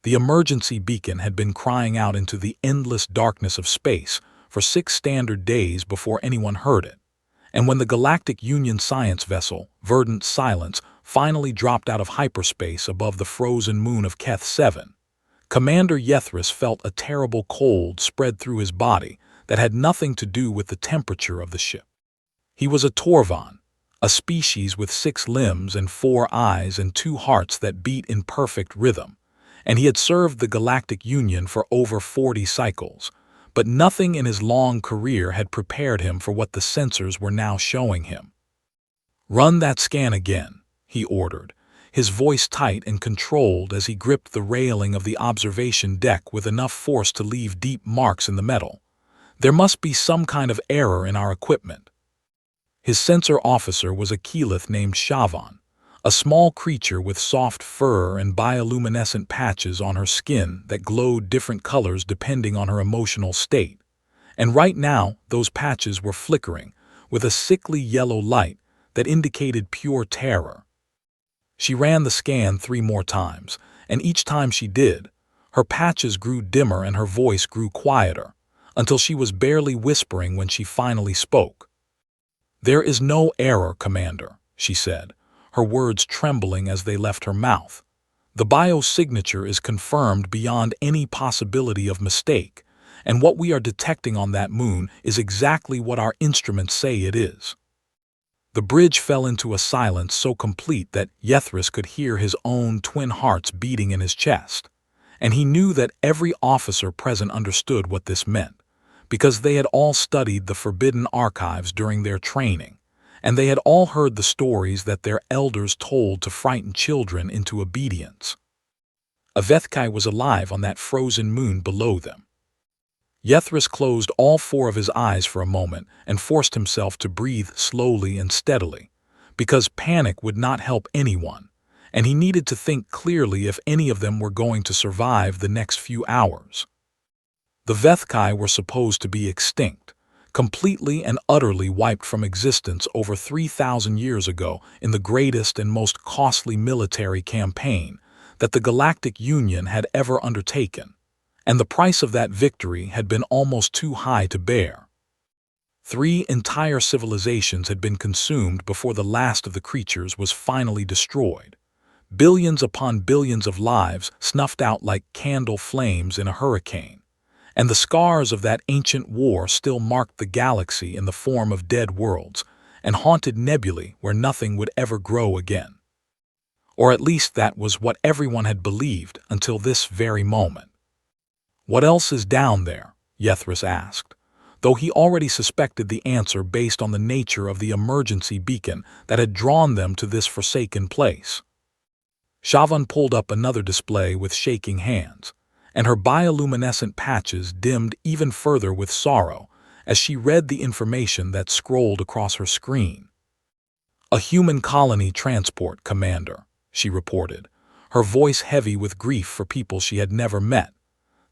The emergency beacon had been crying out into the endless darkness of space for 6 standard days before anyone heard it. And when the Galactic Union science vessel, Verdant Silence, finally dropped out of hyperspace above the frozen moon of Keth 7, Commander Yethris felt a terrible cold spread through his body that had nothing to do with the temperature of the ship. He was a Torvan, a species with 6 limbs and 4 eyes and 2 hearts that beat in perfect rhythm, and he had served the Galactic Union for over 40 cycles, but nothing in his long career had prepared him for what the sensors were now showing him. "Run that scan again," he ordered, his voice tight and controlled as he gripped the railing of the observation deck with enough force to leave deep marks in the metal. "There must be some kind of error in our equipment." His sensor officer was a Keyleth named Shavan, a small creature with soft fur and bioluminescent patches on her skin that glowed different colors depending on her emotional state. And right now, those patches were flickering with a sickly yellow light that indicated pure terror. She ran the scan 3 more times, and each time she did, her patches grew dimmer and her voice grew quieter, until she was barely whispering when she finally spoke. "There is no error, Commander," she said, her words trembling as they left her mouth. "The biosignature is confirmed beyond any possibility of mistake, and what we are detecting on that moon is exactly what our instruments say it is." The bridge fell into a silence so complete that Yethris could hear his own twin hearts beating in his chest, and he knew that every officer present understood what this meant, because they had all studied the Forbidden Archives during their training, and they had all heard the stories that their elders told to frighten children into obedience. HFY was alive on that frozen moon below them. Yethris closed all 4 of his eyes for a moment and forced himself to breathe slowly and steadily, because panic would not help anyone, and he needed to think clearly if any of them were going to survive the next few hours. The HFY were supposed to be extinct, completely and utterly wiped from existence over 3,000 years ago in the greatest and most costly military campaign that the Galactic Union had ever undertaken, and the price of that victory had been almost too high to bear. 3 entire civilizations had been consumed before the last of the creatures was finally destroyed. Billions upon billions of lives snuffed out like candle flames in a hurricane, and the scars of that ancient war still marked the galaxy in the form of dead worlds and haunted nebulae where nothing would ever grow again. Or at least that was what everyone had believed until this very moment. "What else is down there?" Yethris asked, though he already suspected the answer based on the nature of the emergency beacon that had drawn them to this forsaken place. Shavan pulled up another display with shaking hands, and her bioluminescent patches dimmed even further with sorrow as she read the information that scrolled across her screen. "A human colony transport, Commander," she reported, her voice heavy with grief for people she had never met.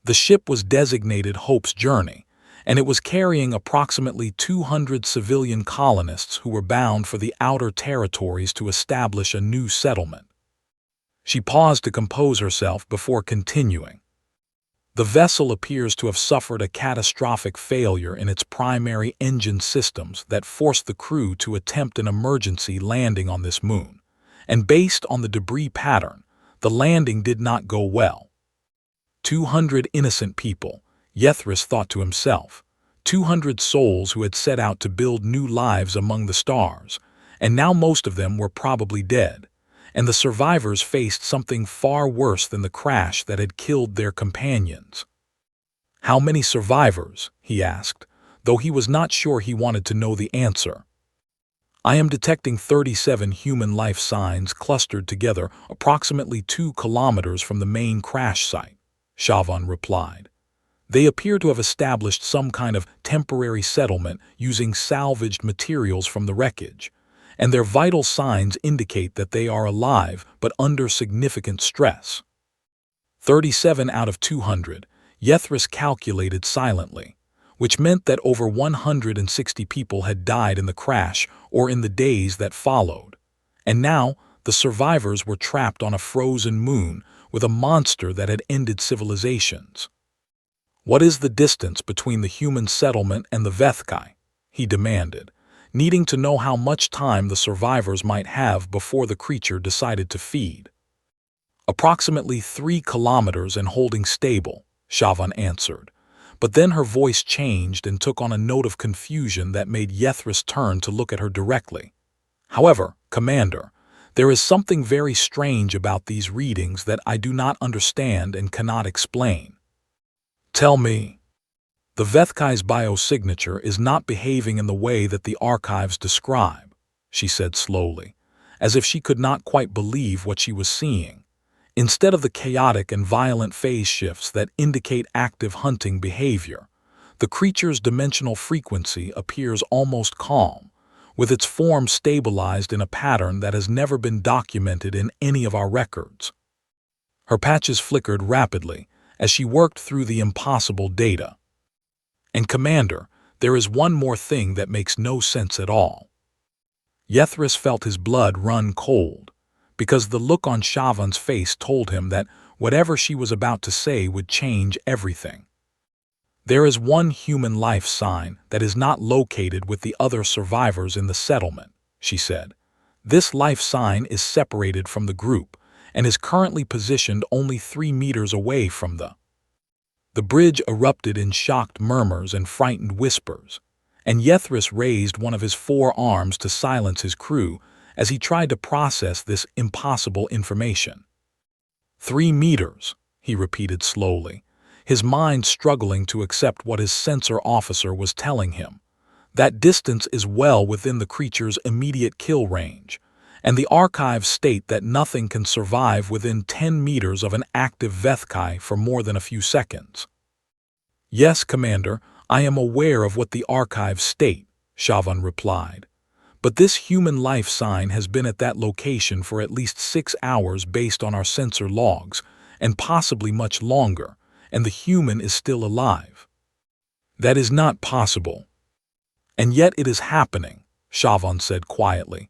The ship was designated Hope's Journey, and it was carrying approximately 200 civilian colonists who were bound for the outer territories to establish a new settlement. She paused to compose herself before continuing. "The vessel appears to have suffered a catastrophic failure in its primary engine systems that forced the crew to attempt an emergency landing on this moon, and based on the debris pattern, the landing did not go well. 200 innocent people," Yethris thought to himself, 200 souls who had set out to build new lives among the stars, and now most of them were probably dead, and the survivors faced something far worse than the crash that had killed their companions. "How many survivors?" he asked, though he was not sure he wanted to know the answer. "I am detecting 37 human life signs clustered together approximately 2 kilometers from the main crash site," Shavan replied. "They appear to have established some kind of temporary settlement using salvaged materials from the wreckage, and their vital signs indicate that they are alive but under significant stress." 37 out of 200, Yethris calculated silently, which meant that over 160 people had died in the crash or in the days that followed. And now, the survivors were trapped on a frozen moon with a monster that had ended civilizations. "What is the distance between the human settlement and the Vethkai?" he demanded, needing to know how much time the survivors might have before the creature decided to feed. "Approximately 3 kilometers and holding stable," Shavan answered. But then her voice changed and took on a note of confusion that made ItHFY turn to look at her directly. "However, Commander, there is something very strange about these readings that I do not understand and cannot explain." "Tell me." "The Vethkai's biosignature is not behaving in the way that the archives describe," she said slowly, as if she could not quite believe what she was seeing. Instead of the chaotic and violent phase shifts that indicate active hunting behavior, the creature's dimensional frequency appears almost calm, with its form stabilized in a pattern that has never been documented in any of our records. Her patches flickered rapidly as she worked through the impossible data. "And Commander, there is one more thing that makes no sense at all." ItHFY felt his blood run cold, because the look on Shavan's face told him that whatever she was about to say would change everything. "There is one human life sign that is not located with the other survivors in the settlement," she said. "This life sign is separated from the group and is currently positioned only 3 meters away from the—" The bridge erupted in shocked murmurs and frightened whispers, and ItHFY raised one of his 4 arms to silence his crew as he tried to process this impossible information. 3 meters, he repeated slowly, his mind struggling to accept what his sensor officer was telling him. That distance is well within the creature's immediate kill range, and the archives state that nothing can survive within 10 meters of an active Vethkai for more than a few seconds. "Yes, Commander, I am aware of what the archives state," Shavan replied. "But this human life sign has been at that location for at least 6 hours based on our sensor logs, and possibly much longer, and the human is still alive." "That is not possible." "And yet it is happening," Shavan said quietly.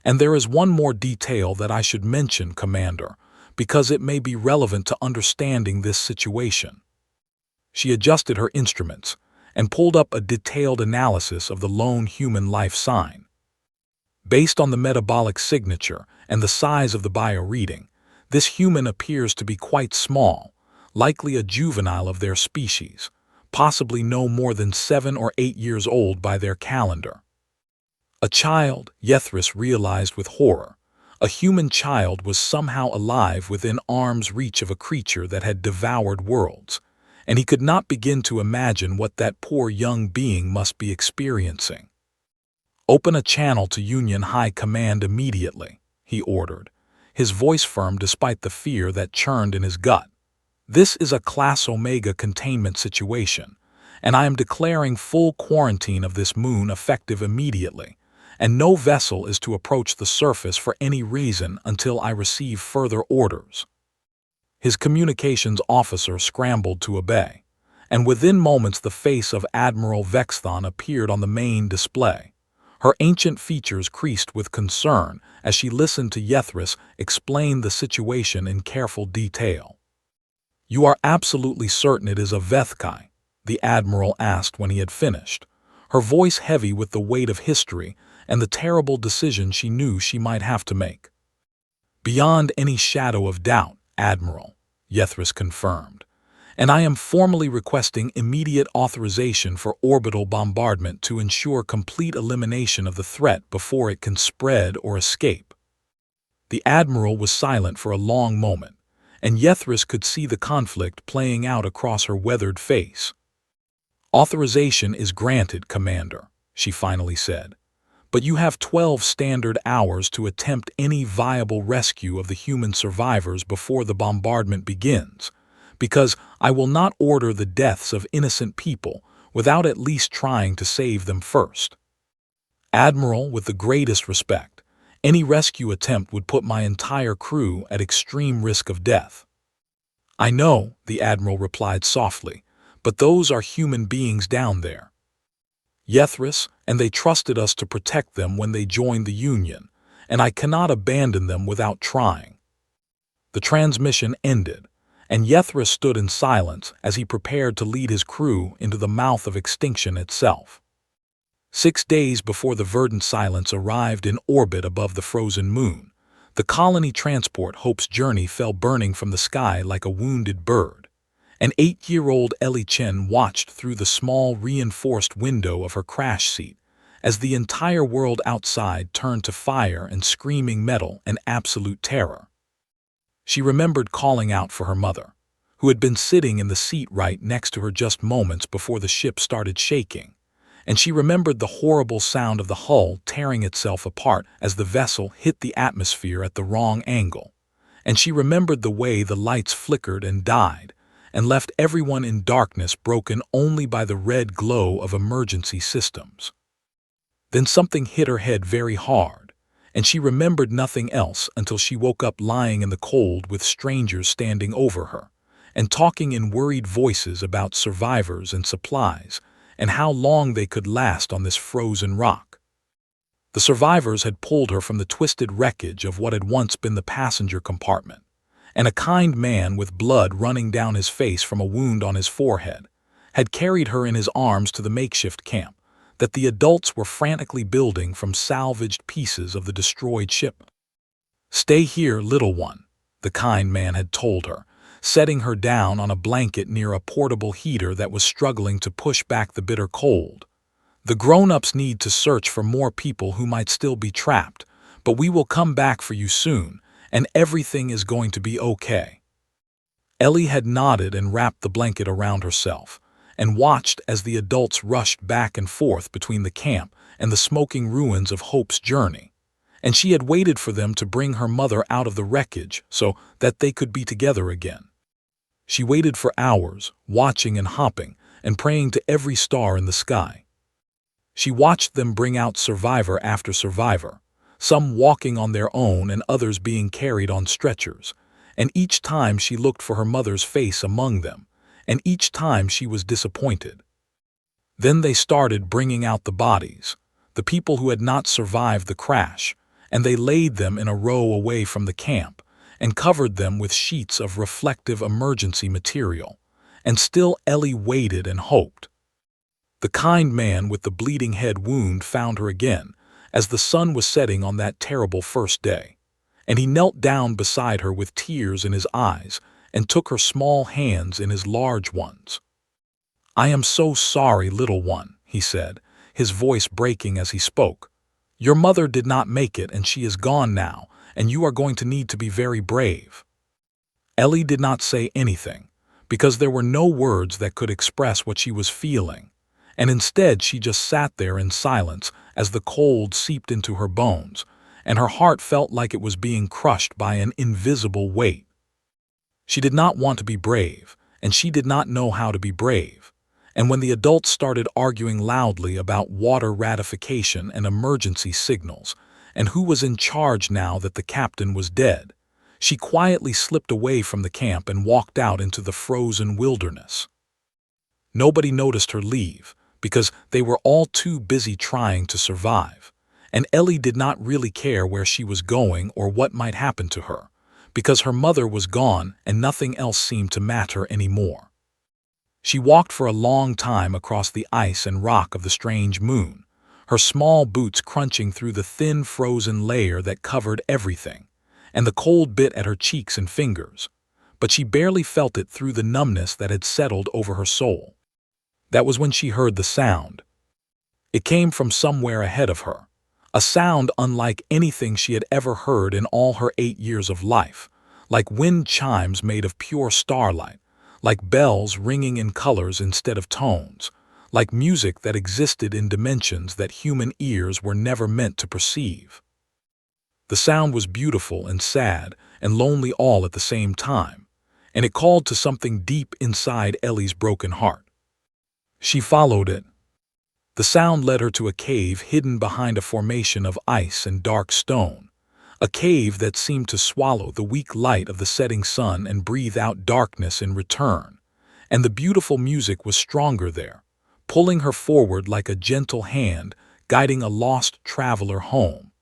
"And there is one more detail that I should mention, Commander, because it may be relevant to understanding this situation." She adjusted her instruments and pulled up a detailed analysis of the lone human life sign. Based on the metabolic signature and the size of the bio-reading, this human appears to be quite small, likely a juvenile of their species, possibly no more than 7 or 8 years old by their calendar. A child, ItHFY realized with horror. A human child was somehow alive within arm's reach of a creature that had devoured worlds, and he could not begin to imagine what that poor young being must be experiencing. "Open a channel to Union High Command immediately," he ordered, his voice firm despite the fear that churned in his gut. "This is a Class Omega containment situation, and I am declaring full quarantine of this moon effective immediately, and no vessel is to approach the surface for any reason until I receive further orders." His communications officer scrambled to obey, and within moments the face of Admiral Vexthon appeared on the main display. Her ancient features creased with concern as she listened to ItHFY explain the situation in careful detail. "You are absolutely certain it is a Vethkai?" the Admiral asked when he had finished, her voice heavy with the weight of history and the terrible decision she knew she might have to make. "Beyond any shadow of doubt, Admiral," ItHFY confirmed. "And I am formally requesting immediate authorization for orbital bombardment to ensure complete elimination of the threat before it can spread or escape." The Admiral was silent for a long moment, and ItHFY could see the conflict playing out across her weathered face. "Authorization is granted, Commander," she finally said. "But you have 12 standard hours to attempt any viable rescue of the human survivors before the bombardment begins, because I will not order the deaths of innocent people without at least trying to save them first." "Admiral, with the greatest respect, any rescue attempt would put my entire crew at extreme risk of death." "I know," the Admiral replied softly, "but those are human beings down there. ItHFY, and they trusted us to protect them when they joined the Union, and I cannot abandon them without trying." The transmission ended, and ItHFY stood in silence as he prepared to lead his crew into the mouth of extinction itself. 6 days before the verdant silence arrived in orbit above the frozen moon, the colony transport Hope's Journey fell burning from the sky like a wounded bird. An 8-year-old Ellie Chen watched through the small reinforced window of her crash seat as the entire world outside turned to fire and screaming metal and absolute terror. She remembered calling out for her mother, who had been sitting in the seat right next to her just moments before the ship started shaking, and she remembered the horrible sound of the hull tearing itself apart as the vessel hit the atmosphere at the wrong angle, and she remembered the way the lights flickered and died and left everyone in darkness broken only by the red glow of emergency systems. Then something hit her head very hard, and she remembered nothing else until she woke up lying in the cold with strangers standing over her and talking in worried voices about survivors and supplies and how long they could last on this frozen rock. The survivors had pulled her from the twisted wreckage of what had once been the passenger compartment, and a kind man with blood running down his face from a wound on his forehead had carried her in his arms to the makeshift camp that the adults were frantically building from salvaged pieces of the destroyed ship. "Stay here, little one," the kind man had told her, setting her down on a blanket near a portable heater that was struggling to push back the bitter cold. "The grown-ups need to search for more people who might still be trapped, but we will come back for you soon, and everything is going to be okay." Ellie had nodded and wrapped the blanket around herself, and watched as the adults rushed back and forth between the camp and the smoking ruins of Hope's Journey, and she had waited for them to bring her mother out of the wreckage so that they could be together again. She waited for hours, watching and hopping and praying to every star in the sky. She watched them bring out survivor after survivor, some walking on their own and others being carried on stretchers, and each time she looked for her mother's face among them, and each time she was disappointed. Then they started bringing out the bodies, the people who had not survived the crash, and they laid them in a row away from the camp and covered them with sheets of reflective emergency material, and still Ellie waited and hoped. The kind man with the bleeding head wound found her again as the sun was setting on that terrible first day, and he knelt down beside her with tears in his eyes and took her small hands in his large ones. "I am so sorry, little one," he said, his voice breaking as he spoke. "Your mother did not make it and she is gone now, and you are going to need to be very brave." Ellie did not say anything, because there were no words that could express what she was feeling, and instead she just sat there in silence as the cold seeped into her bones, and her heart felt like it was being crushed by an invisible weight. She did not want to be brave, and she did not know how to be brave, and when the adults started arguing loudly about water ratification and emergency signals, and who was in charge now that the captain was dead, she quietly slipped away from the camp and walked out into the frozen wilderness. Nobody noticed her leave, because they were all too busy trying to survive, and Ellie did not really care where she was going or what might happen to her, because her mother was gone and nothing else seemed to matter anymore. She walked for a long time across the ice and rock of the strange moon, her small boots crunching through the thin frozen layer that covered everything, and the cold bit at her cheeks and fingers, but she barely felt it through the numbness that had settled over her soul. That was when she heard the sound. It came from somewhere ahead of her, a sound unlike anything she had ever heard in all her 8 years of life, like wind chimes made of pure starlight, like bells ringing in colors instead of tones, like music that existed in dimensions that human ears were never meant to perceive. The sound was beautiful and sad and lonely all at the same time, and it called to something deep inside Ellie's broken heart. She followed it. The sound led her to a cave hidden behind a formation of ice and dark stone, a cave that seemed to swallow the weak light of the setting sun and breathe out darkness in return, and the beautiful music was stronger there, pulling her forward like a gentle hand guiding a lost traveler home.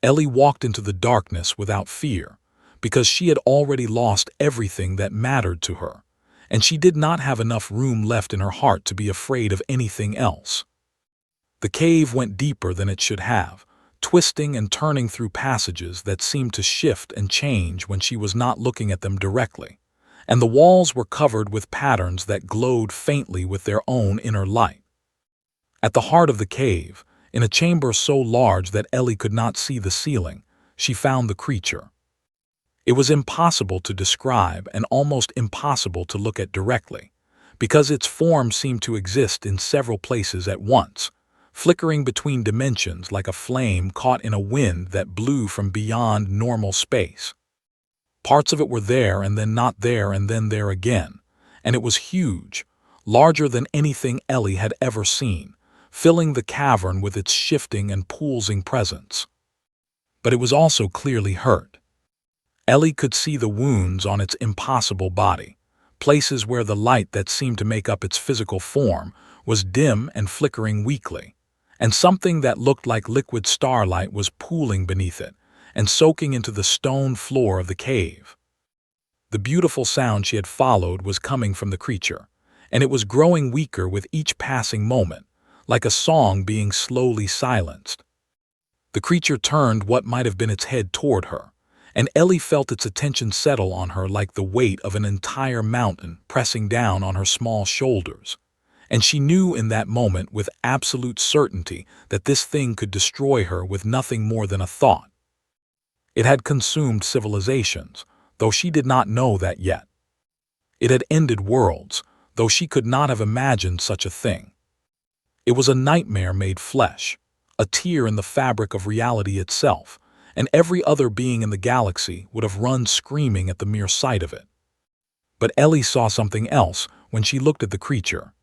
Ellie walked into the darkness without fear, because she had already lost everything that mattered to her, and she did not have enough room left in her heart to be afraid of anything else. The cave went deeper than it should have, twisting and turning through passages that seemed to shift and change when she was not looking at them directly, and the walls were covered with patterns that glowed faintly with their own inner light. At the heart of the cave, in a chamber so large that Ellie could not see the ceiling, she found the creature. It was impossible to describe and almost impossible to look at directly, because its form seemed to exist in several places at once, flickering between dimensions like a flame caught in a wind that blew from beyond normal space. Parts of it were there and then not there and then there again, and it was huge, larger than anything Ellie had ever seen, filling the cavern with its shifting and pulsing presence. But it was also clearly hurt. Ellie could see the wounds on its impossible body, places where the light that seemed to make up its physical form was dim and flickering weakly, and something that looked like liquid starlight was pooling beneath it and soaking into the stone floor of the cave. The beautiful sound she had followed was coming from the creature, and it was growing weaker with each passing moment, like a song being slowly silenced. The creature turned what might have been its head toward her, and Ellie felt its attention settle on her like the weight of an entire mountain pressing down on her small shoulders. And she knew in that moment with absolute certainty that this thing could destroy her with nothing more than a thought. It had consumed civilizations, though she did not know that yet. It had ended worlds, though she could not have imagined such a thing. It was a nightmare made flesh, a tear in the fabric of reality itself, and every other being in the galaxy would have run screaming at the mere sight of it. But Ellie saw something else when she looked at the creature.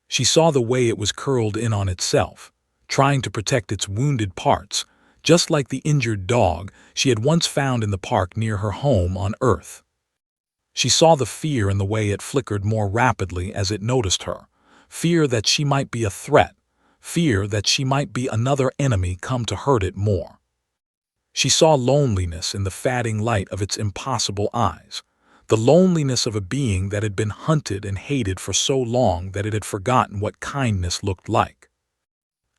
She saw the way it was curled in on itself, trying to protect its wounded parts, just like the injured dog she had once found in the park near her home on Earth. She saw the fear in the way it flickered more rapidly as it noticed her, fear that she might be a threat, fear that she might be another enemy come to hurt it more. She saw loneliness in the fading light of its impossible eyes, the loneliness of a being that had been hunted and hated for so long that it had forgotten what kindness looked like.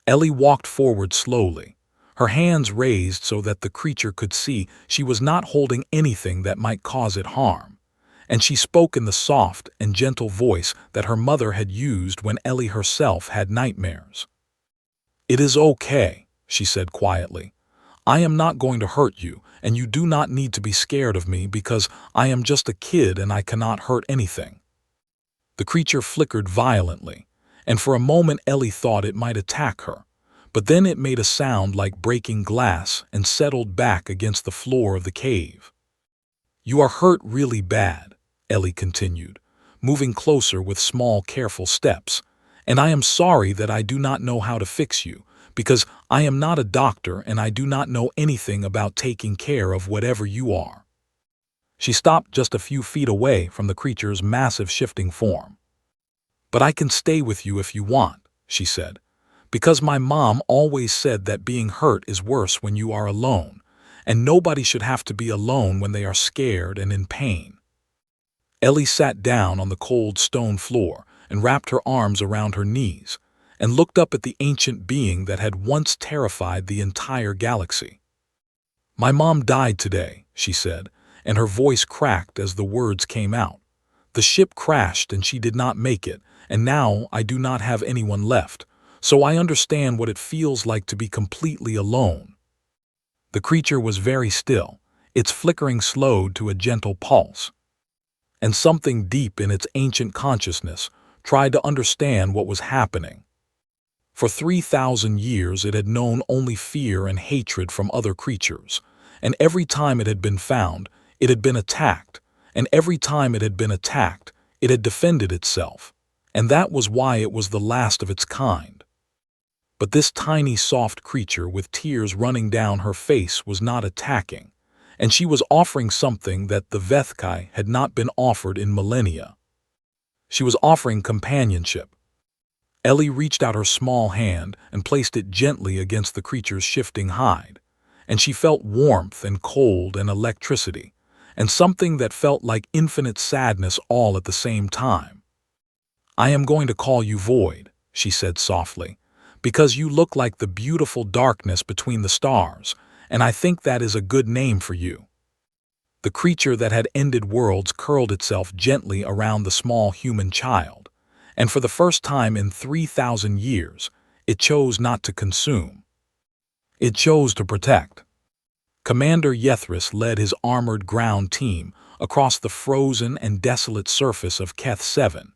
Ellie walked forward slowly, her hands raised so that the creature could see she was not holding anything that might cause it harm, and she spoke in the soft and gentle voice that her mother had used when Ellie herself had nightmares. "It is okay," she said quietly. "I am not going to hurt you, and you do not need to be scared of me because I am just a kid and I cannot hurt anything." The creature flickered violently, and for a moment Ellie thought it might attack her, but then it made a sound like breaking glass and settled back against the floor of the cave. "You are hurt really bad," Ellie continued, moving closer with small, careful steps, "and I am sorry that I do not know how to fix you, because I am not a doctor and I do not know anything about taking care of whatever you are." She stopped just a few feet away from the creature's massive shifting form. "But I can stay with you if you want," she said, "because my mom always said that being hurt is worse when you are alone, and nobody should have to be alone when they are scared and in pain." Ellie sat down on the cold stone floor and wrapped her arms around her knees, and looked up at the ancient being that had once terrified the entire galaxy. "My mom died today," she said, and her voice cracked as the words came out. "The ship crashed and she did not make it, and now I do not have anyone left, so I understand what it feels like to be completely alone." The creature was very still, its flickering slowed to a gentle pulse, and something deep in its ancient consciousness tried to understand what was happening. For 3,000 years it had known only fear and hatred from other creatures, and every time it had been found, it had been attacked, and every time it had been attacked, it had defended itself, and that was why it was the last of its kind. But this tiny soft creature with tears running down her face was not attacking, and she was offering something that the HFY had not been offered in millennia. She was offering companionship. Ellie reached out her small hand and placed it gently against the creature's shifting hide, and she felt warmth and cold and electricity, and something that felt like infinite sadness all at the same time. "I am going to call you Void," she said softly, "because you look like the beautiful darkness between the stars, and I think that is a good name for you." The creature that had ended worlds curled itself gently around the small human child, and for the first time in 3,000 years, it chose not to consume. It chose to protect. Commander Yethris led his armored ground team across the frozen and desolate surface of Keth 7,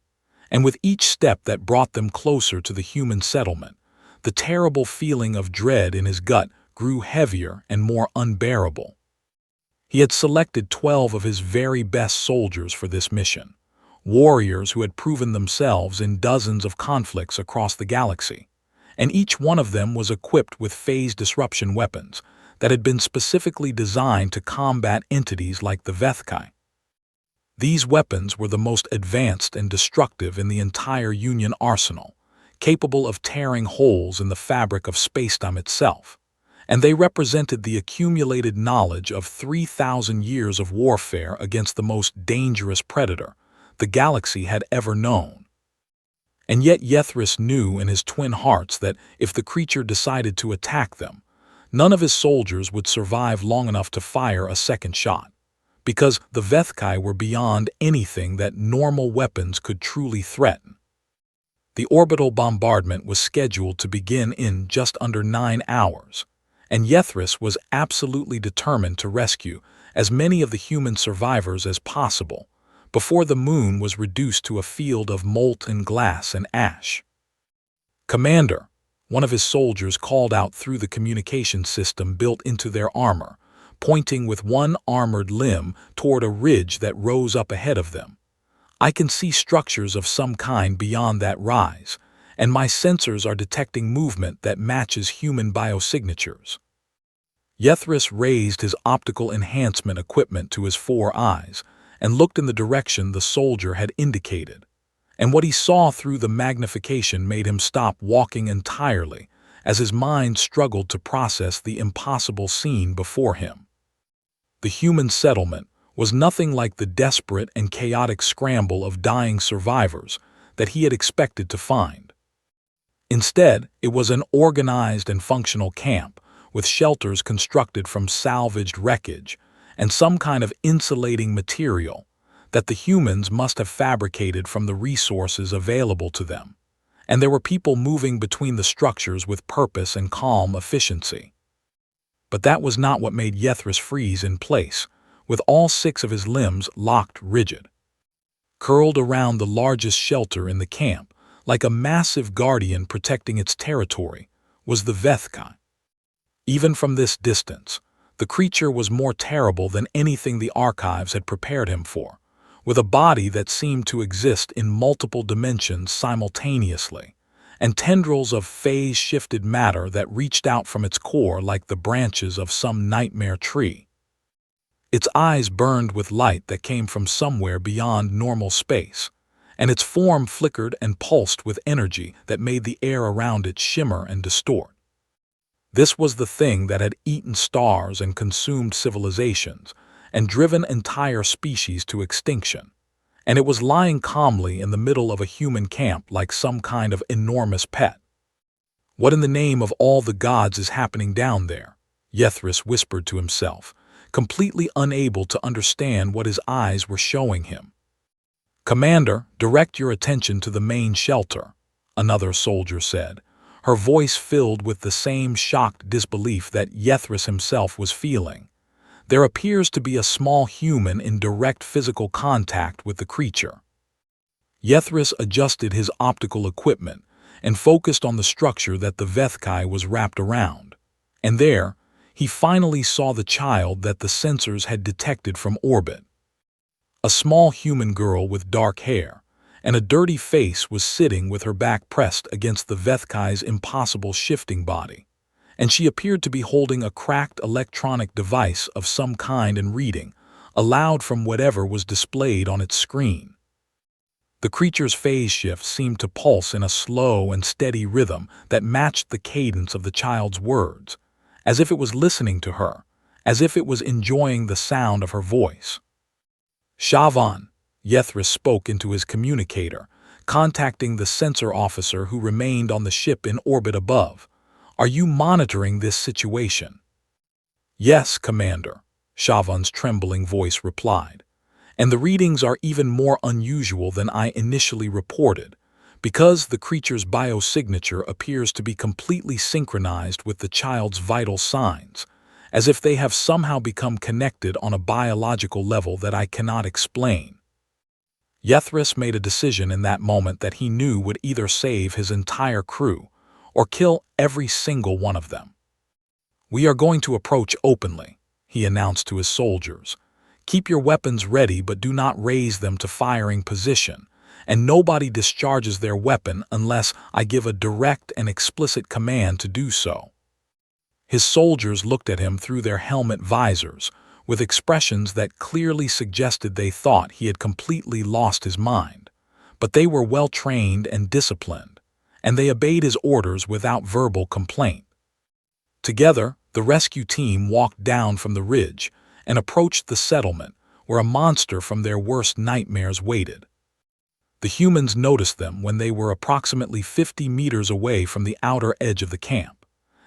and with each step that brought them closer to the human settlement, the terrible feeling of dread in his gut grew heavier and more unbearable. He had selected 12 of his very best soldiers for this mission, warriors who had proven themselves in dozens of conflicts across the galaxy, and each one of them was equipped with phase disruption weapons that had been specifically designed to combat entities like the Vethkai. These weapons were the most advanced and destructive in the entire Union arsenal, capable of tearing holes in the fabric of spacetime itself, and they represented the accumulated knowledge of 3,000 years of warfare against the most dangerous predator the galaxy had ever known. And yet Yethris knew in his twin hearts that if the creature decided to attack them, none of his soldiers would survive long enough to fire a second shot, because the Vethkai were beyond anything that normal weapons could truly threaten. The orbital bombardment was scheduled to begin in just under 9 hours, and Yethris was absolutely determined to rescue as many of the human survivors as possible before the moon was reduced to a field of molten glass and ash. "Commander," one of his soldiers called out through the communication system built into their armor, pointing with one armored limb toward a ridge that rose up ahead of them. "I can see structures of some kind beyond that rise, and my sensors are detecting movement that matches human biosignatures." Yethris raised his optical enhancement equipment to his 4 eyes and looked in the direction the soldier had indicated, and what he saw through the magnification made him stop walking entirely as his mind struggled to process the impossible scene before him. The human settlement was nothing like the desperate and chaotic scramble of dying survivors that he had expected to find. Instead, it was an organized and functional camp with shelters constructed from salvaged wreckage and some kind of insulating material that the humans must have fabricated from the resources available to them, and there were people moving between the structures with purpose and calm efficiency. But that was not what made Yethris freeze in place, with all 6 of his limbs locked rigid. Curled around the largest shelter in the camp, like a massive guardian protecting its territory, was the Vethkai. Even from this distance, the creature was more terrible than anything the archives had prepared him for, with a body that seemed to exist in multiple dimensions simultaneously, and tendrils of phase-shifted matter that reached out from its core like the branches of some nightmare tree. Its eyes burned with light that came from somewhere beyond normal space, and its form flickered and pulsed with energy that made the air around it shimmer and distort. This was the thing that had eaten stars and consumed civilizations, and driven entire species to extinction, and it was lying calmly in the middle of a human camp like some kind of enormous pet. "What in the name of all the gods is happening down there?" Yethris whispered to himself, completely unable to understand what his eyes were showing him. "Commander, direct your attention to the main shelter," another soldier said, her voice filled with the same shocked disbelief that Yethris himself was feeling. "There appears to be a small human in direct physical contact with the creature." Yethris adjusted his optical equipment and focused on the structure that the Vethkai was wrapped around, and there, he finally saw the child that the sensors had detected from orbit. A small human girl with dark hair and a dirty face was sitting with her back pressed against the Vethkai's impossible shifting body, and she appeared to be holding a cracked electronic device of some kind and reading aloud from whatever was displayed on its screen. The creature's phase shift seemed to pulse in a slow and steady rhythm that matched the cadence of the child's words, as if it was listening to her, as if it was enjoying the sound of her voice. Shavan, Yethris spoke into his communicator, contacting the sensor officer who remained on the ship in orbit above. Are you monitoring this situation? Yes, Commander, Shavan's trembling voice replied. And the readings are even more unusual than I initially reported, because the creature's biosignature appears to be completely synchronized with the child's vital signs, as if they have somehow become connected on a biological level that I cannot explain. Yethris made a decision in that moment that he knew would either save his entire crew or kill every single one of them. We are going to approach openly, he announced to his soldiers. Keep your weapons ready, but do not raise them to firing position, and nobody discharges their weapon unless I give a direct and explicit command to do so. His soldiers looked at him through their helmet visors, with expressions that clearly suggested they thought he had completely lost his mind. But they were well trained and disciplined, and they obeyed his orders without verbal complaint. Together, the rescue team walked down from the ridge and approached the settlement, where a monster from their worst nightmares waited. The humans noticed them when they were approximately 50 meters away from the outer edge of the camp,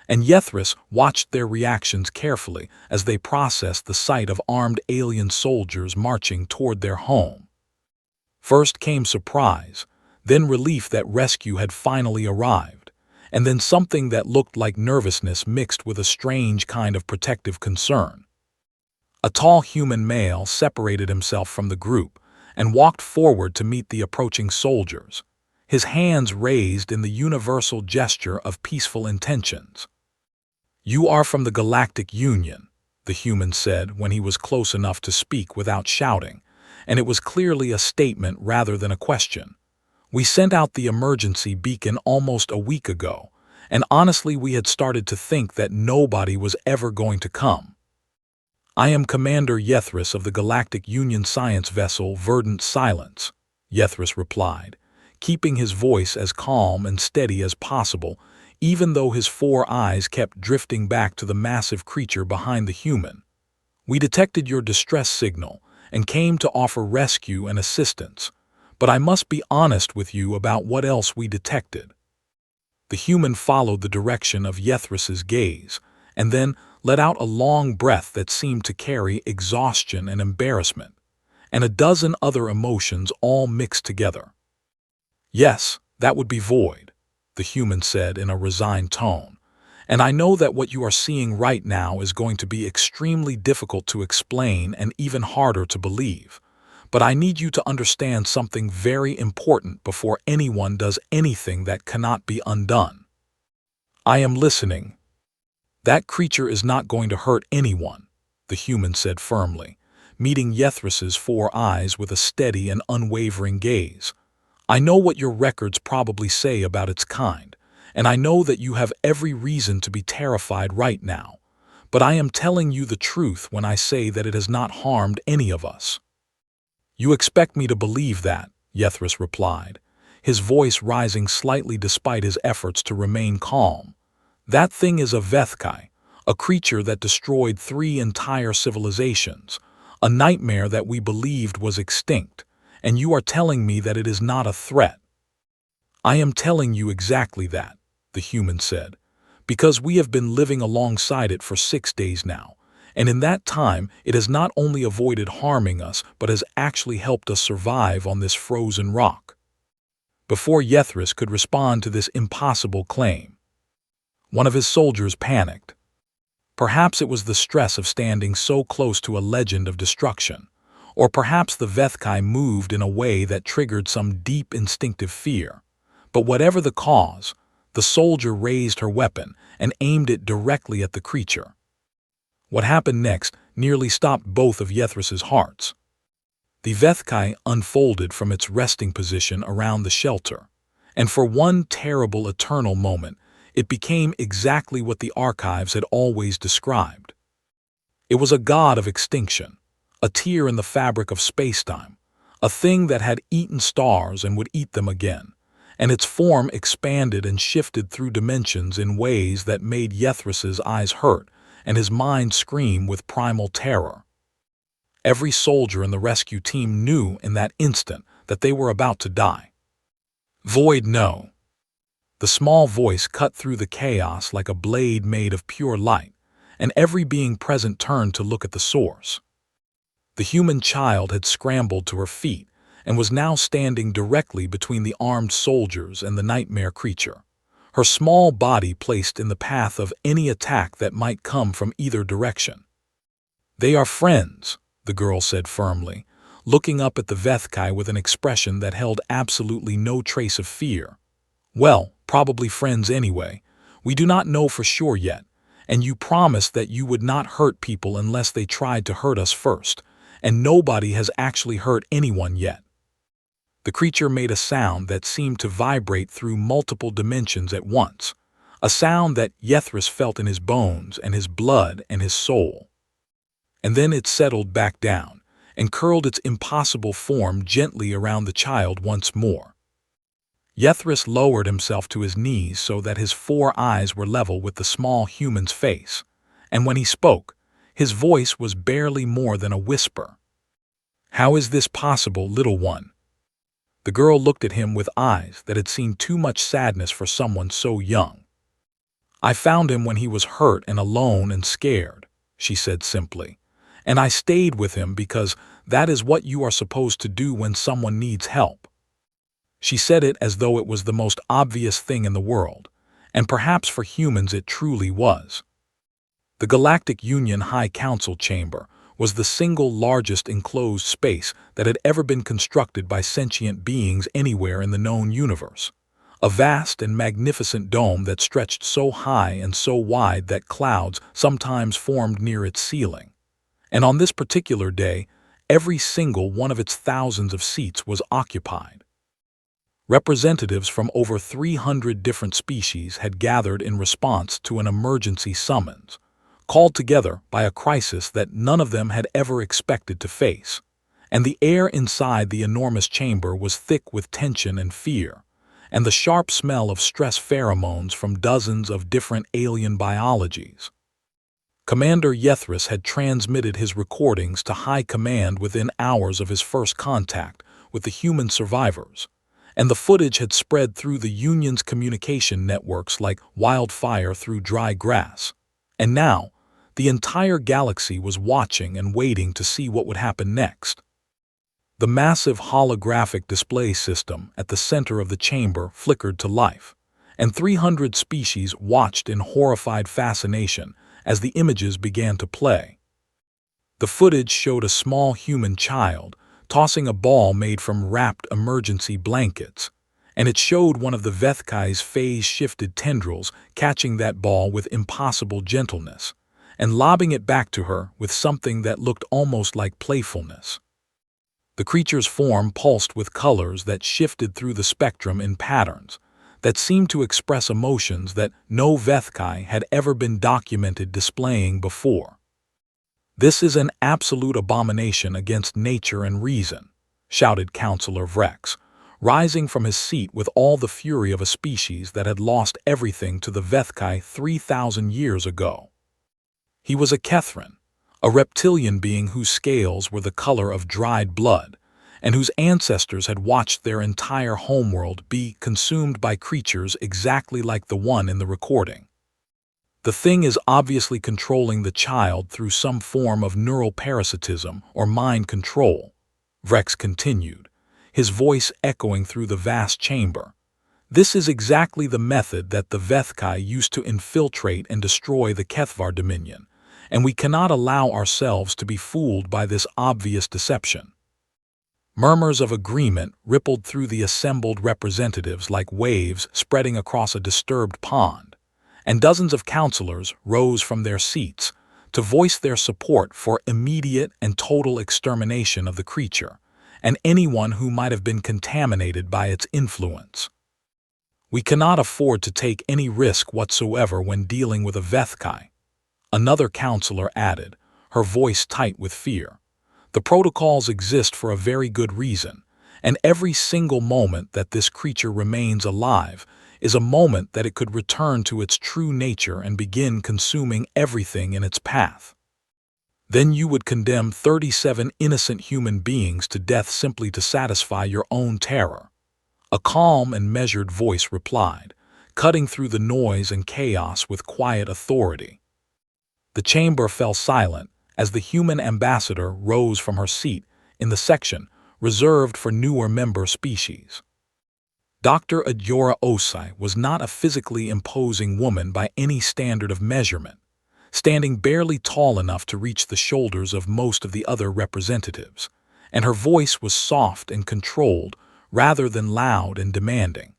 and Yethris watched their reactions carefully as they processed the sight of armed alien soldiers marching toward their home. First came surprise, then relief that rescue had finally arrived, and then something that looked like nervousness mixed with a strange kind of protective concern. A tall human male separated himself from the group and walked forward to meet the approaching soldiers, his hands raised in the universal gesture of peaceful intentions. You are from the Galactic Union, the human said when he was close enough to speak without shouting, and it was clearly a statement rather than a question. We sent out the emergency beacon almost a week ago, and honestly we had started to think that nobody was ever going to come. I am Commander Yethris of the Galactic Union science vessel Verdant Silence, Yethris replied, keeping his voice as calm and steady as possible, even though his 4 eyes kept drifting back to the massive creature behind the human. We detected your distress signal and came to offer rescue and assistance, but I must be honest with you about what else we detected. The human followed the direction of Yethris's gaze, and then let out a long breath that seemed to carry exhaustion and embarrassment, and a dozen other emotions all mixed together. Yes, that would be void, the human said in a resigned tone, and I know that what you are seeing right now is going to be extremely difficult to explain and even harder to believe, but I need you to understand something very important before anyone does anything that cannot be undone. I am listening. That creature is not going to hurt anyone, the human said firmly, meeting Yethris's 4 eyes with a steady and unwavering gaze. I know what your records probably say about its kind, and I know that you have every reason to be terrified right now, but I am telling you the truth when I say that it has not harmed any of us. You expect me to believe that, Yethris replied, his voice rising slightly despite his efforts to remain calm. That thing is a Vethkai, a creature that destroyed 3 entire civilizations, a nightmare that we believed was extinct, and you are telling me that it is not a threat. I am telling you exactly that, the human said, because we have been living alongside it for 6 days now, and in that time it has not only avoided harming us but has actually helped us survive on this frozen rock. Before Yethris could respond to this impossible claim, one of his soldiers panicked. Perhaps it was the stress of standing so close to a legend of destruction, or perhaps the Vethkai moved in a way that triggered some deep instinctive fear. But whatever the cause, the soldier raised her weapon and aimed it directly at the creature. What happened next nearly stopped both of Yethris's hearts. The Vethkai unfolded from its resting position around the shelter, and for one terrible eternal moment, it became exactly what the archives had always described. It was a god of extinction, a tear in the fabric of spacetime, a thing that had eaten stars and would eat them again, and its form expanded and shifted through dimensions in ways that made Yethris's eyes hurt and his mind scream with primal terror. Every soldier in the rescue team knew in that instant that they were about to die. Void no. The small voice cut through the chaos like a blade made of pure light, and every being present turned to look at the source. The human child had scrambled to her feet and was now standing directly between the armed soldiers and the nightmare creature, her small body placed in the path of any attack that might come from either direction. "They are friends," the girl said firmly, looking up at the HFY with an expression that held absolutely no trace of fear. "Well, probably friends anyway. We do not know for sure yet, and you promised that you would not hurt people unless they tried to hurt us first, and nobody has actually hurt anyone yet." The creature made a sound that seemed to vibrate through multiple dimensions at once, a sound that HFY felt in his bones and his blood and his soul. And then it settled back down and curled its impossible form gently around the child once more. HFY lowered himself to his knees so that his 4 eyes were level with the small human's face, and when he spoke, his voice was barely more than a whisper. "How is this possible, little one?" The girl looked at him with eyes that had seen too much sadness for someone so young. "I found him when he was hurt and alone and scared," she said simply, "and I stayed with him because that is what you are supposed to do when someone needs help." She said it as though it was the most obvious thing in the world, and perhaps for humans it truly was. The Galactic Union High Council chamber was the single largest enclosed space that had ever been constructed by sentient beings anywhere in the known universe. A vast and magnificent dome that stretched so high and so wide that clouds sometimes formed near its ceiling. And on this particular day, every single one of its thousands of seats was occupied. Representatives from over 300 different species had gathered in response to an emergency summons, called together by a crisis that none of them had ever expected to face. And the air inside the enormous chamber was thick with tension and fear, and the sharp smell of stress pheromones from dozens of different alien biologies. Commander HFY had transmitted his recordings to High Command within hours of his first contact with the human survivors, and the footage had spread through the Union's communication networks like wildfire through dry grass. And now, the entire galaxy was watching and waiting to see what would happen next. The massive holographic display system at the center of the chamber flickered to life, and 300 species watched in horrified fascination as the images began to play. The footage showed a small human child tossing a ball made from wrapped emergency blankets, and it showed one of the HFY's phase-shifted tendrils catching that ball with impossible gentleness and lobbing it back to her with something that looked almost like playfulness. The creature's form pulsed with colors that shifted through the spectrum in patterns that seemed to express emotions that no HFY had ever been documented displaying before. "This is an absolute abomination against nature and reason," shouted Counselor Vrex, rising from his seat with all the fury of a species that had lost everything to the HFY 3,000 years ago. He was a Kethran, a reptilian being whose scales were the color of dried blood, and whose ancestors had watched their entire homeworld be consumed by creatures exactly like the one in the recording. "The thing is obviously controlling the child through some form of neural parasitism or mind control," Vrex continued, his voice echoing through the vast chamber. "This is exactly the method that the HFY used to infiltrate and destroy the Kethvar Dominion, and we cannot allow ourselves to be fooled by this obvious deception." Murmurs of agreement rippled through the assembled representatives like waves spreading across a disturbed pond, and dozens of counselors rose from their seats to voice their support for immediate and total extermination of the creature and anyone who might have been contaminated by its influence. "We cannot afford to take any risk whatsoever when dealing with a HFY," another counselor added, her voice tight with fear. "The protocols exist for a very good reason, and every single moment that this creature remains alive is a moment that it could return to its true nature and begin consuming everything in its path." Then you would condemn 37 innocent human beings to death simply to satisfy your own terror. A calm and measured voice replied, cutting through the noise and chaos with quiet authority. The chamber fell silent as the human ambassador rose from her seat in the section reserved for newer member species. Dr. HFY was not a physically imposing woman by any standard of measurement, standing barely tall enough to reach the shoulders of most of the other representatives, and her voice was soft and controlled rather than loud and demanding.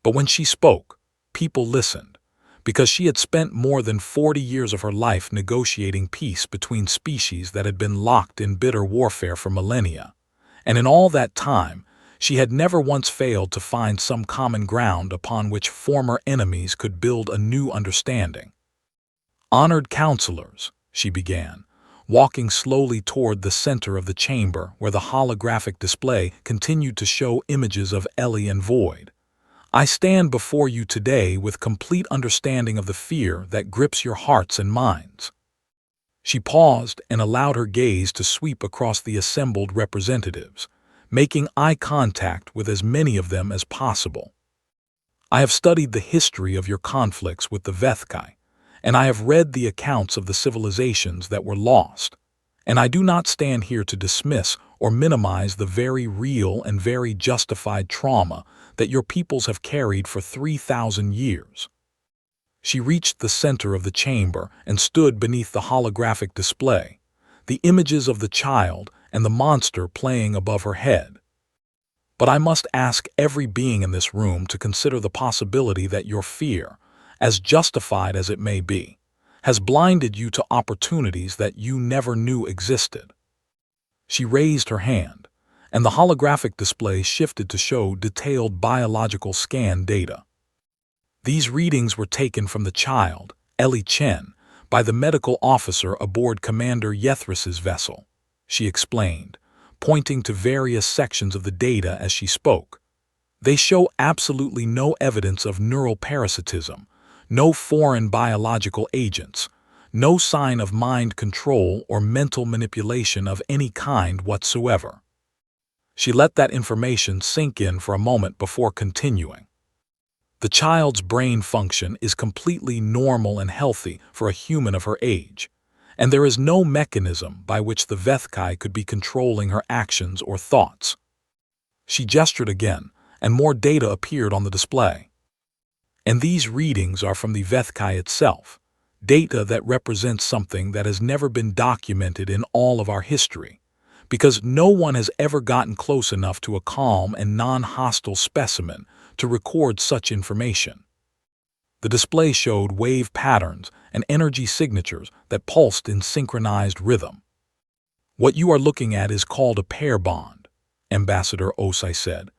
But when she spoke, people listened, because she had spent more than 40 years of her life negotiating peace between species that had been locked in bitter warfare for millennia, and in all that time, she had never once failed to find some common ground upon which former enemies could build a new understanding. "Honored counselors," she began, walking slowly toward the center of the chamber where the holographic display continued to show images of Ellie and Void. "I stand before you today with complete understanding of the fear that grips your hearts and minds." She paused and allowed her gaze to sweep across the assembled representatives, making eye contact with as many of them as possible. "I have studied the history of your conflicts with the Vethkai, and I have read the accounts of the civilizations that were lost, and I do not stand here to dismiss or minimize the very real and very justified trauma that your peoples have carried for 3,000 years. She reached the center of the chamber and stood beneath the holographic display, the images of the child and the monster playing above her head. "But I must ask every being in this room to consider the possibility that your fear, as justified as it may be, has blinded you to opportunities that you never knew existed." She raised her hand, and the holographic display shifted to show detailed biological scan data. These readings were taken from the child, Ellie Chen, by the medical officer aboard Commander Yethris's vessel, she explained, pointing to various sections of the data as she spoke. "They show absolutely no evidence of neural parasitism, no foreign biological agents, no sign of mind control or mental manipulation of any kind whatsoever." She let that information sink in for a moment before continuing. "The child's brain function is completely normal and healthy for a human of her age, and there is no mechanism by which the Vethkai could be controlling her actions or thoughts." She gestured again, and more data appeared on the display. "And these readings are from the Vethkai itself, data that represents something that has never been documented in all of our history, because no one has ever gotten close enough to a calm and non-hostile specimen to record such information." The display showed wave patterns and energy signatures that pulsed in synchronized rhythm. "What you are looking at is called a pair bond," Ambassador Osai said,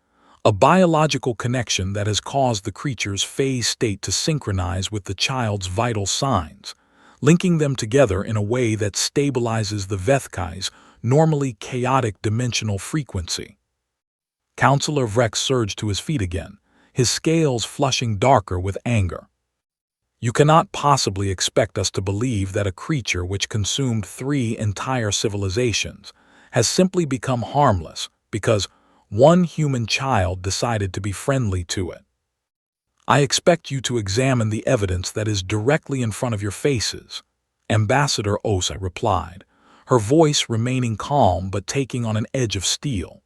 "a biological connection that has caused the creature's phase state to synchronize with the child's vital signs, linking them together in a way that stabilizes the Vethkai's normally chaotic dimensional frequency." Counselor Vrex surged to his feet again, his scales flushing darker with anger. "You cannot possibly expect us to believe that a creature which consumed 3 entire civilizations has simply become harmless because one human child decided to be friendly to it. I expect you to examine the evidence that is directly in front of your faces," Ambassador Osai replied, her voice remaining calm but taking on an edge of steel.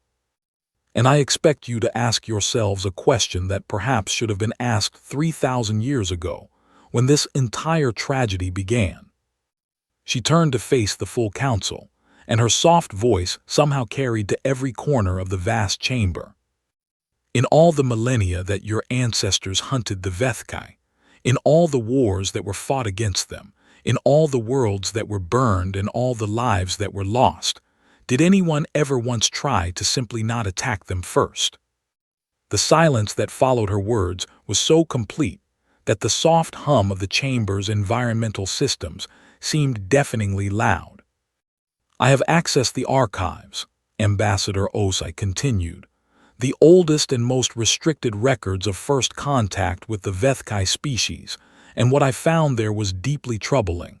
"And I expect you to ask yourselves a question that perhaps should have been asked 3,000 years ago, when this entire tragedy began." She turned to face the full council, and her soft voice somehow carried to every corner of the vast chamber. "In all the millennia that your ancestors hunted the Vethkai, in all the wars that were fought against them, in all the worlds that were burned and all the lives that were lost, did anyone ever once try to simply not attack them first?" The silence that followed her words was so complete that the soft hum of the chamber's environmental systems seemed deafeningly loud. "I have accessed the archives," Ambassador Osai continued, "the oldest and most restricted records of first contact with the Vethkai species, and what I found there was deeply troubling.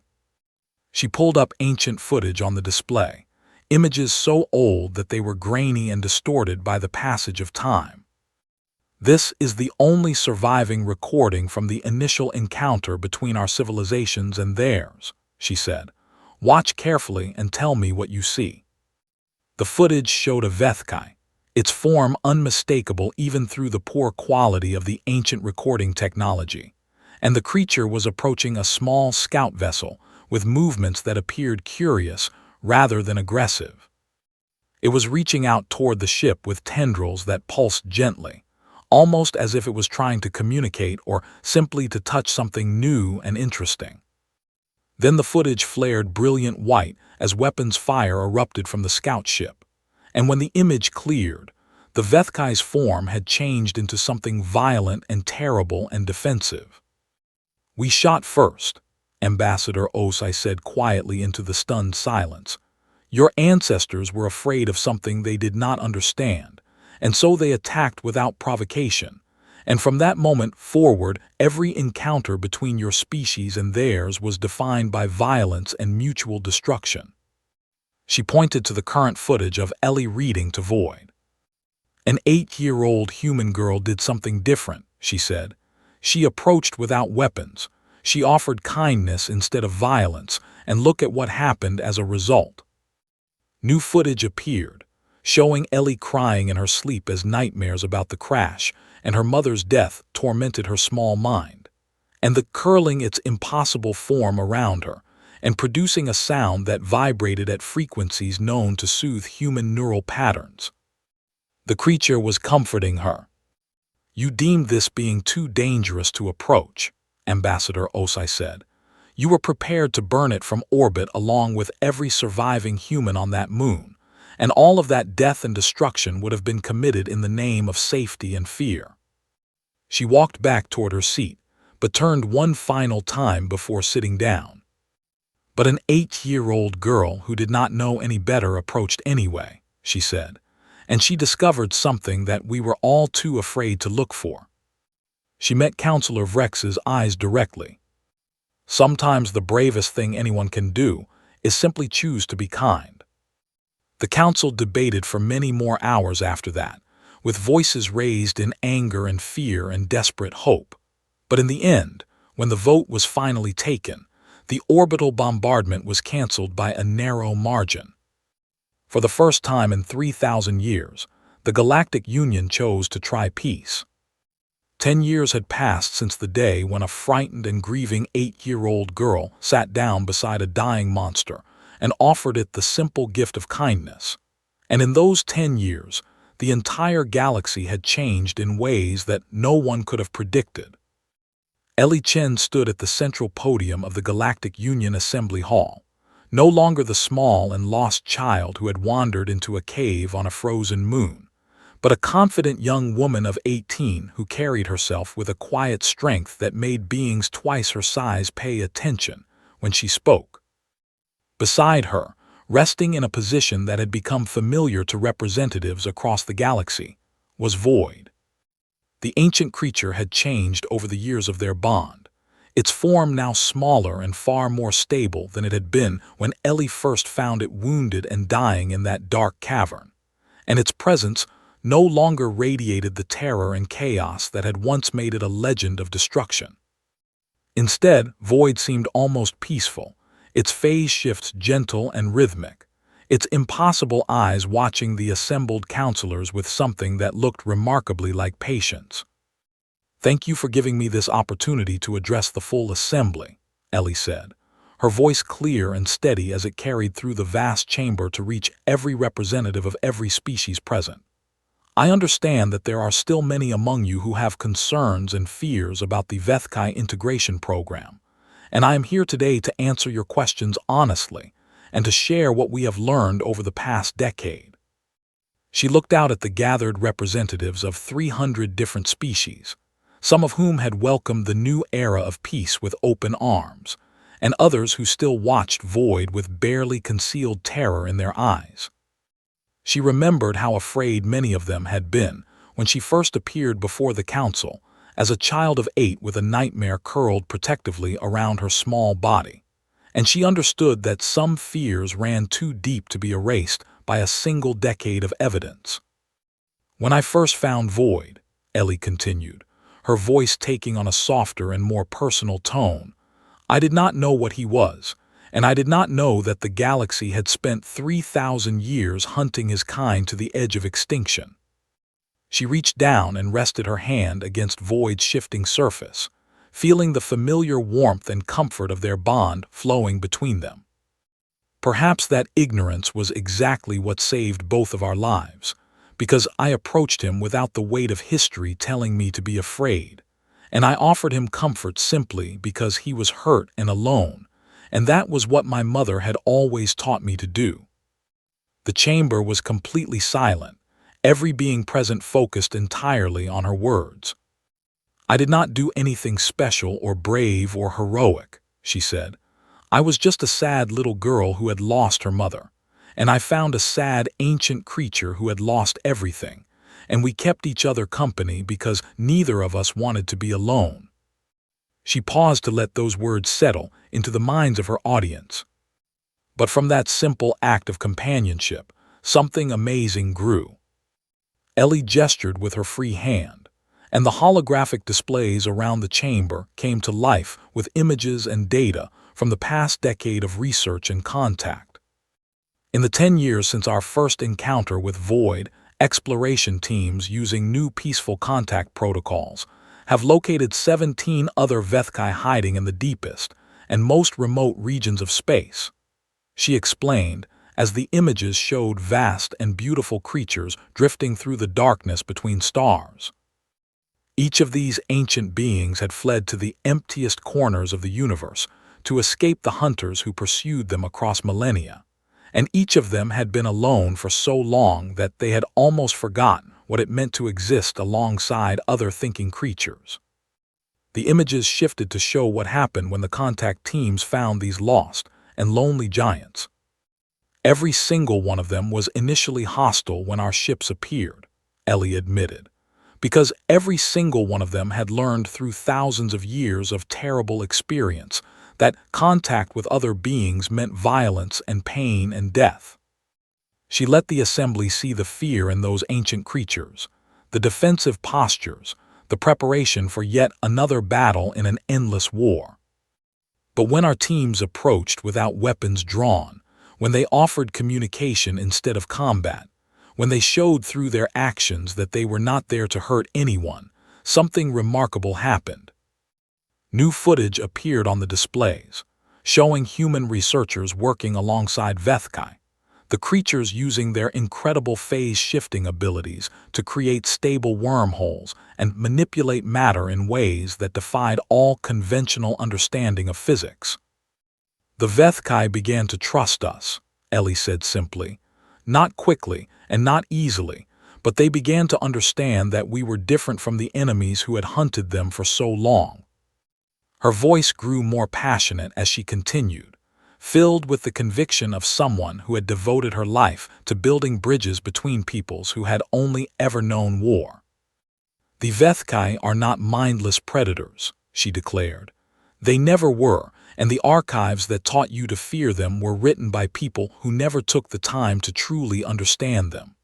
She pulled up ancient footage on the display, images so old that they were grainy and distorted by the passage of time. This is the only surviving recording from the initial encounter between our civilizations and theirs, she said. Watch carefully and tell me what you see. The footage showed a HFY, its form unmistakable even through the poor quality of the ancient recording technology, and the creature was approaching a small scout vessel with movements that appeared curious rather than aggressive. It was reaching out toward the ship with tendrils that pulsed gently, almost as if it was trying to communicate or simply to touch something new and interesting. Then the footage flared brilliant white as weapons fire erupted from the scout ship, and when the image cleared, the HFY's form had changed into something violent and terrible and defensive. "We shot first," Ambassador Osai said quietly into the stunned silence. "Your ancestors were afraid of something they did not understand, and so they attacked without provocation. And from that moment forward, every encounter between your species and theirs was defined by violence and mutual destruction." She pointed to the current footage of Ellie reading to Void. "An 8-year-old human girl did something different," she said. "She approached without weapons. She offered kindness instead of violence, and look at what happened as a result." New footage appeared, showing Ellie crying in her sleep as nightmares about the crash and her mother's death tormented her small mind, and the curling its impossible form around her and producing a sound that vibrated at frequencies known to soothe human neural patterns. The creature was comforting her. "You deemed this being too dangerous to approach," Ambassador Osai said. "You were prepared to burn it from orbit along with every surviving human on that moon, and all of that death and destruction would have been committed in the name of safety and fear." She walked back toward her seat, but turned one final time before sitting down. "But an 8-year-old girl who did not know any better approached anyway," she said, "and she discovered something that we were all too afraid to look for." She met Counselor Vrex's eyes directly. "Sometimes the bravest thing anyone can do is simply choose to be kind." The council debated for many more hours after that, with voices raised in anger and fear and desperate hope. But in the end, when the vote was finally taken, the orbital bombardment was canceled by a narrow margin. For the first time in 3,000 years, the Galactic Union chose to try peace. 10 years had passed since the day when a frightened and grieving 8-year-old girl sat down beside a dying monster and offered it the simple gift of kindness. And in those 10 years, the entire galaxy had changed in ways that no one could have predicted. Ellie Chen stood at the central podium of the Galactic Union Assembly Hall, no longer the small and lost child who had wandered into a cave on a frozen moon, but a confident young woman of 18 who carried herself with a quiet strength that made beings twice her size pay attention when she spoke. Beside her, resting in a position that had become familiar to representatives across the galaxy, was Void. The ancient creature had changed over the years of their bond, its form now smaller and far more stable than it had been when Ellie first found it wounded and dying in that dark cavern, and its presence no longer radiated the terror and chaos that had once made it a legend of destruction. Instead, Void seemed almost peaceful, its phase shifts gentle and rhythmic, its impossible eyes watching the assembled counselors with something that looked remarkably like patience. "Thank you for giving me this opportunity to address the full assembly," Ellie said, her voice clear and steady as it carried through the vast chamber to reach every representative of every species present. "I understand that there are still many among you who have concerns and fears about the HFY integration program, and I am here today to answer your questions honestly and to share what we have learned over the past decade." She looked out at the gathered representatives of 300 different species, some of whom had welcomed the new era of peace with open arms, and others who still watched Void with barely concealed terror in their eyes. She remembered how afraid many of them had been when she first appeared before the council as a child of 8 with a nightmare curled protectively around her small body, and she understood that some fears ran too deep to be erased by a single decade of evidence. When I first found Void, Ellie continued, her voice taking on a softer and more personal tone, I did not know what he was, and I did not know that the galaxy had spent 3,000 years hunting his kind to the edge of extinction. She reached down and rested her hand against Void's shifting surface, feeling the familiar warmth and comfort of their bond flowing between them. Perhaps that ignorance was exactly what saved both of our lives, because I approached him without the weight of history telling me to be afraid, and I offered him comfort simply because he was hurt and alone, and that was what my mother had always taught me to do. The chamber was completely silent, every being present focused entirely on her words. I did not do anything special or brave or heroic, she said. I was just a sad little girl who had lost her mother, and I found a sad ancient creature who had lost everything, and we kept each other company because neither of us wanted to be alone. She paused to let those words settle into the minds of her audience. But from that simple act of companionship, something amazing grew. Ellie gestured with her free hand, and the holographic displays around the chamber came to life with images and data from the past decade of research and contact. In the 10 years since our first encounter with Void, exploration teams using new peaceful contact protocols have located 17 other HFY hiding in the deepest and most remote regions of space, she explained, as the images showed vast and beautiful creatures drifting through the darkness between stars. Each of these ancient beings had fled to the emptiest corners of the universe to escape the hunters who pursued them across millennia, and each of them had been alone for so long that they had almost forgotten what it meant to exist alongside other thinking creatures. The images shifted to show what happened when the contact teams found these lost and lonely giants. Every single one of them was initially hostile when our ships appeared, Ellie admitted, because every single one of them had learned through thousands of years of terrible experience that contact with other beings meant violence and pain and death. She let the assembly see the fear in those ancient creatures, the defensive postures, the preparation for yet another battle in an endless war. But when our teams approached without weapons drawn, when they offered communication instead of combat, when they showed through their actions that they were not there to hurt anyone, something remarkable happened. New footage appeared on the displays, showing human researchers working alongside HFY, the creatures using their incredible phase-shifting abilities to create stable wormholes and manipulate matter in ways that defied all conventional understanding of physics. The HFY began to trust us, Ellie said simply, not quickly and not easily, but they began to understand that we were different from the enemies who had hunted them for so long. Her voice grew more passionate as she continued, filled with the conviction of someone who had devoted her life to building bridges between peoples who had only ever known war. The HFY are not mindless predators, she declared. They never were, and the archives that taught you to fear them were written by people who never took the time to truly understand them.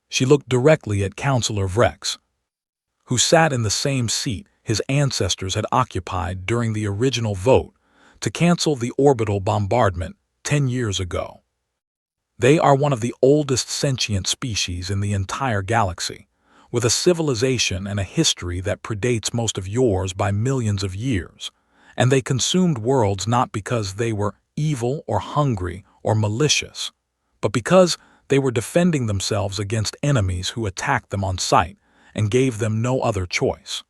She looked directly at Counselor Vrex, who sat in the same seat his ancestors had occupied during the original vote to cancel the orbital bombardment 10 years ago. They are one of the oldest sentient species in the entire galaxy, with a civilization and a history that predates most of yours by millions of years, and they consumed worlds not because they were evil or hungry or malicious, but because they were defending themselves against enemies who attacked them on sight and gave them no other choice.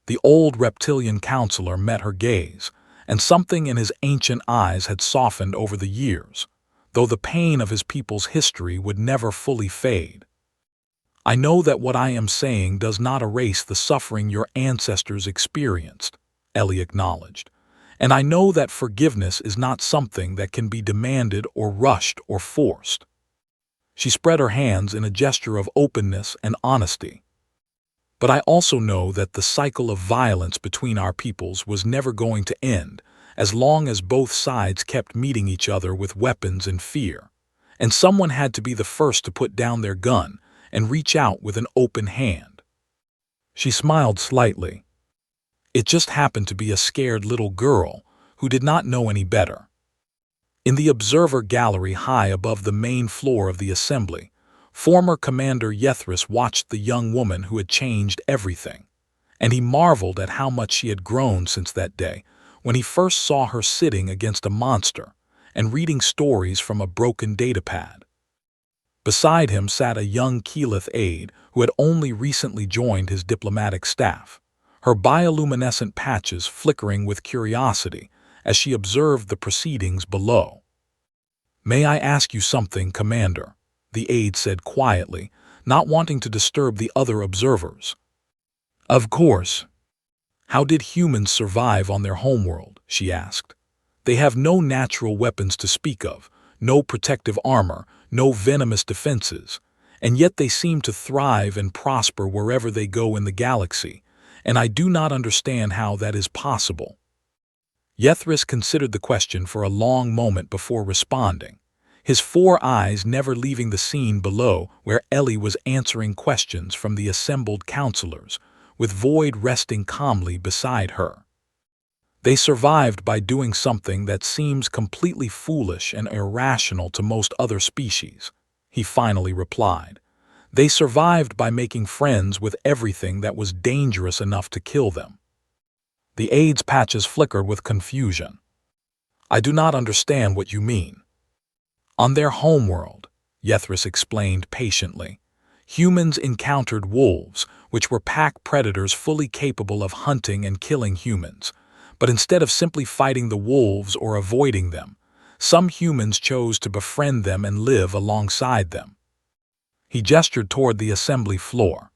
The old reptilian counselor met her gaze, and something in his ancient eyes had softened over the years, though the pain of his people's history would never fully fade. I know that what I am saying does not erase the suffering your ancestors experienced, Ellie acknowledged, and I know that forgiveness is not something that can be demanded or rushed or forced. She spread her hands in a gesture of openness and honesty. But I also know that the cycle of violence between our peoples was never going to end, as long as both sides kept meeting each other with weapons and fear. And someone had to be the first to put down their gun and reach out with an open hand. She smiled slightly. It just happened to be a scared little girl who did not know any better. In the observer gallery high above the main floor of the assembly, former Commander HFY watched the young woman who had changed everything, and he marveled at how much she had grown since that day when he first saw her sitting against a monster and reading stories from a broken datapad. Beside him sat a young Keyleth aide who had only recently joined his diplomatic staff, her bioluminescent patches flickering with curiosity as she observed the proceedings below. "May I ask you something, Commander?" the aide said quietly, not wanting to disturb the other observers. "Of course." "How did humans survive on their homeworld?" she asked. "They have no natural weapons to speak of, no protective armor, no venomous defenses, and yet they seem to thrive and prosper wherever they go in the galaxy, and I do not understand how that is possible." HFY considered the question for a long moment before responding, his four eyes never leaving the scene below where Ellie was answering questions from the assembled counselors, with Void resting calmly beside her. "They survived by doing something that seems completely foolish and irrational to most other species," he finally replied. "They survived by making friends with everything that was dangerous enough to kill them." The aide's patches flickered with confusion. "I do not understand what you mean." "On their homeworld," HFY explained patiently, "humans encountered wolves, which were pack predators fully capable of hunting and killing humans. But instead of simply fighting the wolves or avoiding them, some humans chose to befriend them and live alongside them." He gestured toward the assembly floor.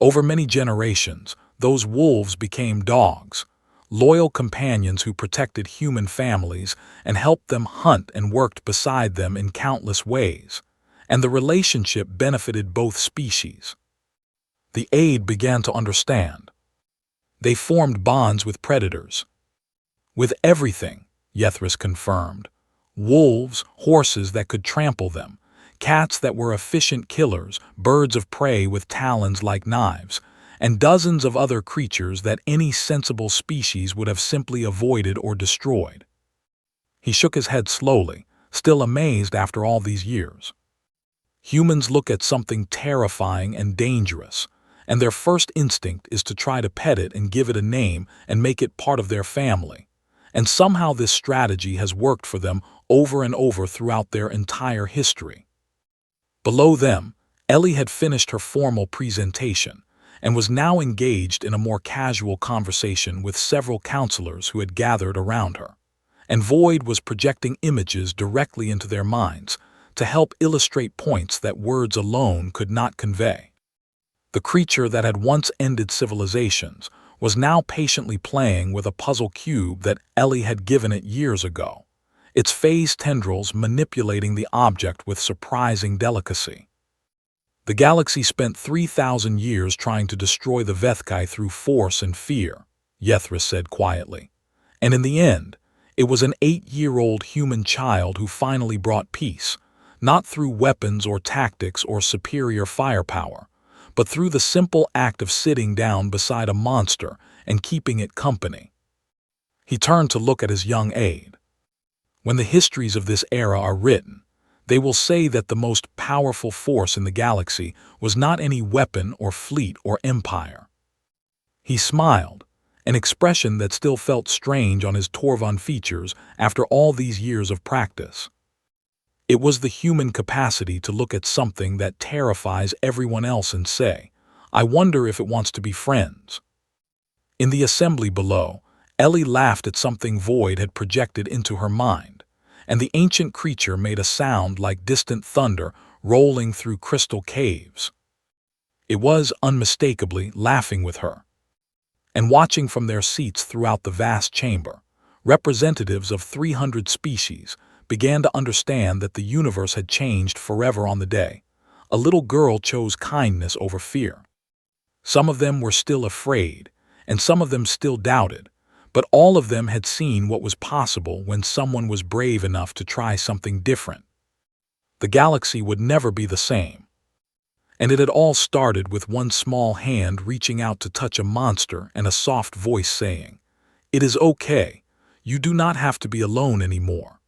"Over many generations, those wolves became dogs, loyal companions who protected human families and helped them hunt and worked beside them in countless ways, and the relationship benefited both species." The aide began to understand. "They formed bonds with predators." "With everything," HFY confirmed. "Wolves, horses that could trample them, cats that were efficient killers, birds of prey with talons like knives, and dozens of other creatures that any sensible species would have simply avoided or destroyed." He shook his head slowly, still amazed after all these years. "Humans look at something terrifying and dangerous, and their first instinct is to try to pet it and give it a name and make it part of their family. And somehow this strategy has worked for them over and over throughout their entire history." Below them, Ellie had finished her formal presentation and was now engaged in a more casual conversation with several counselors who had gathered around her, and Void was projecting images directly into their minds to help illustrate points that words alone could not convey. The creature that had once ended civilizations was now patiently playing with a puzzle cube that Ellie had given it years ago, its phase tendrils manipulating the object with surprising delicacy. "The galaxy spent 3,000 years trying to destroy the Vethkai through force and fear," HFY said quietly. "And in the end, it was an 8-year-old human child who finally brought peace, not through weapons or tactics or superior firepower, but through the simple act of sitting down beside a monster and keeping it company." He turned to look at his young aide. "When the histories of this era are written, they will say that the most powerful force in the galaxy was not any weapon or fleet or empire." He smiled, an expression that still felt strange on his Torvon features after all these years of practice. "It was the human capacity to look at something that terrifies everyone else and say, 'I wonder if it wants to be friends.'" In the assembly below, Ellie laughed at something Void had projected into her mind, and the ancient creature made a sound like distant thunder rolling through crystal caves. It was, unmistakably, laughing with her. And watching from their seats throughout the vast chamber, representatives of 300 species began to understand that the universe had changed forever on the day a little girl chose kindness over fear. Some of them were still afraid, and some of them still doubted, But all of them had seen what was possible when someone was brave enough to try something different. The galaxy would never be the same. And it had all started with one small hand reaching out to touch a monster and a soft voice saying, "It is okay. You do not have to be alone anymore."